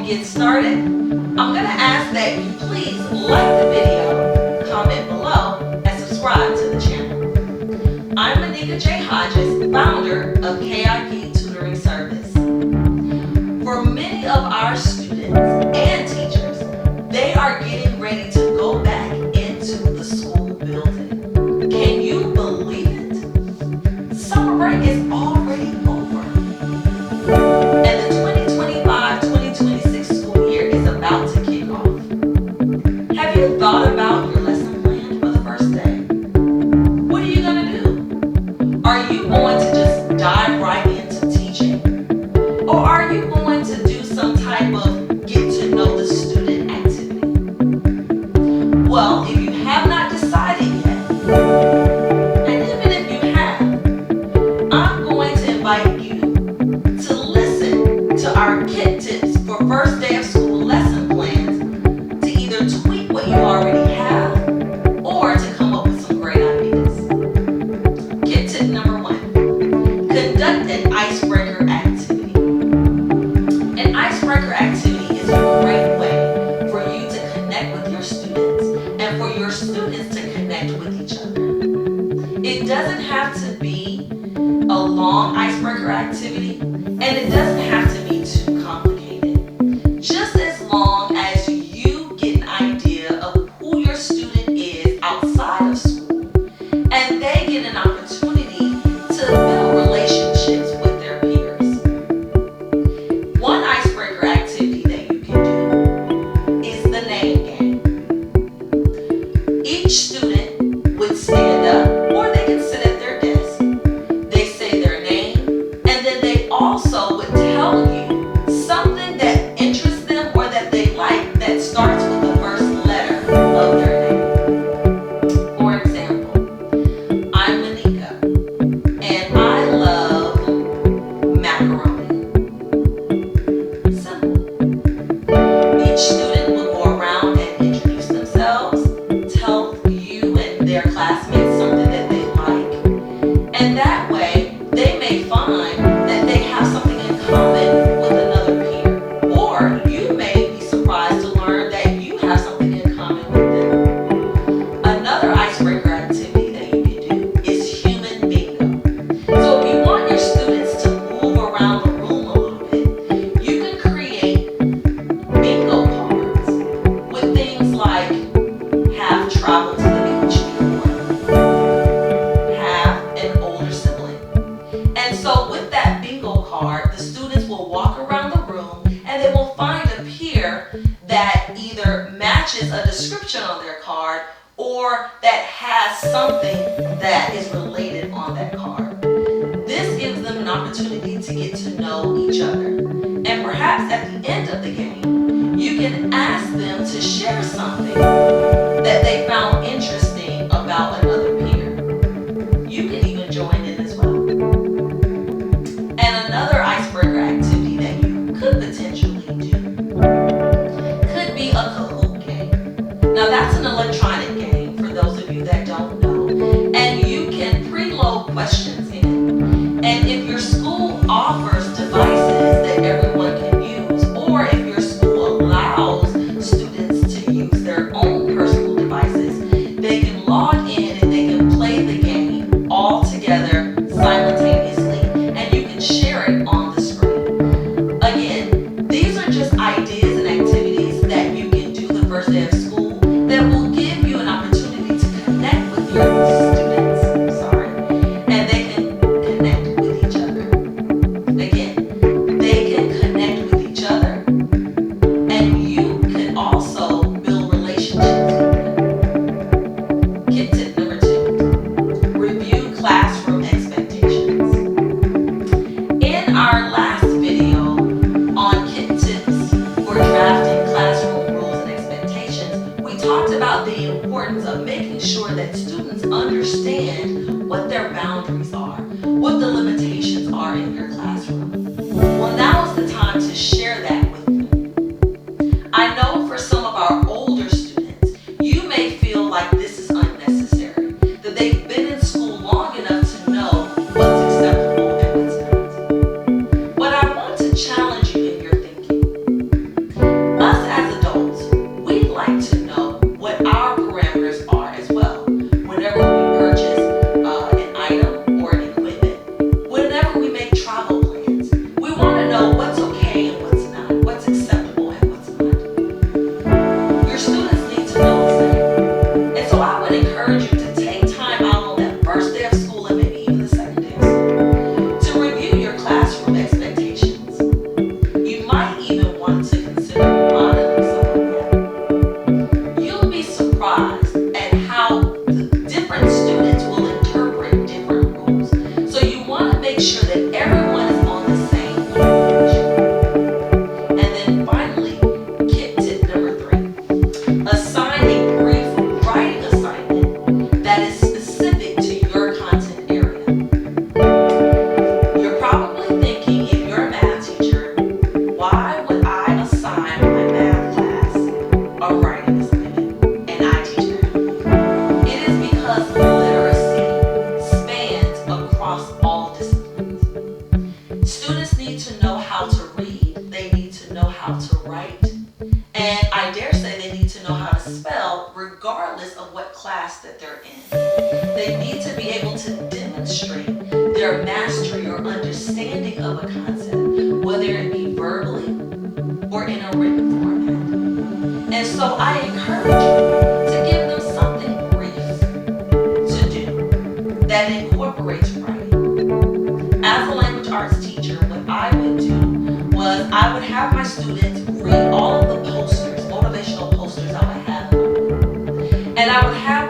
get started, I'm going to ask that you please like the video, comment below, and subscribe to the channel. I'm Manika J. Hodges, founder of KIP Tutoring Service. For many of our students and teachers, they are getting ready to go back into the school building. Can you believe it? Summer break is already over. And the 2025-2026 school year is about to kick off. Have you thought about your lesson plan for the first day? What are you going to do? Are you going to just dive right into teaching? Or are you going to do some type of get to know the student activity? Well, if you have not decided yet, and even if you have, I'm going to invite you to listen to our KIP tips for first day of school lesson plans to either tweak what you already have or to come up with some great ideas. KIP tip number 1, conduct an icebreaker activity. An icebreaker activity is a great way for you to connect with your students and for your students to connect with each other. It doesn't have to be a long icebreaker activity, and it doesn't have to be too complicated. Just as long as you get an idea of who your student is outside of school, and they get an opportunity to build relationships with their peers. One icebreaker activity that you can do is the name game. Each student would stand up, or they can sit at their desk. They say their name, and then they also would tell you something that interests them or that they like that starts with the first letter of their name. For example, I'm Manika, and I love macaroni. Simple. Each student would go around and introduce themselves, tell you and their classmates something that they like, and that way they may find that they have something in common with another peer, or you may be surprised to learn that you have something in common with them. Another icebreaker activity that you can do is human bingo. So if you want your students to move around the room a little bit, you can create bingo cards with things like have traveled to the beach before, have an older sibling. And so with that bingo card, the students will walk around the room and they will find a peer that either matches a description on their card or that has something that is related on that card. This gives them an opportunity to get to know each other. And perhaps at the end of the game, you can ask them to share something that they found interesting about another peer. You can even join in as well. And another icebreaker activity that you could potentially do could be a Kahoot game. Now that's an electronic game for those of you that don't know, and you can preload questions in. And if your school offers devices that everyone can use, or if your how to write, and I dare say they need to know how to spell regardless of what class that they're in. They need to be able to demonstrate their mastery or understanding of a concept, whether it be verbally or in a written format. And so I encourage you to give them something brief to do that incorporates writing. As a language arts teacher, what I would do was I would have my students read all of the posters, motivational posters I would have, and I would have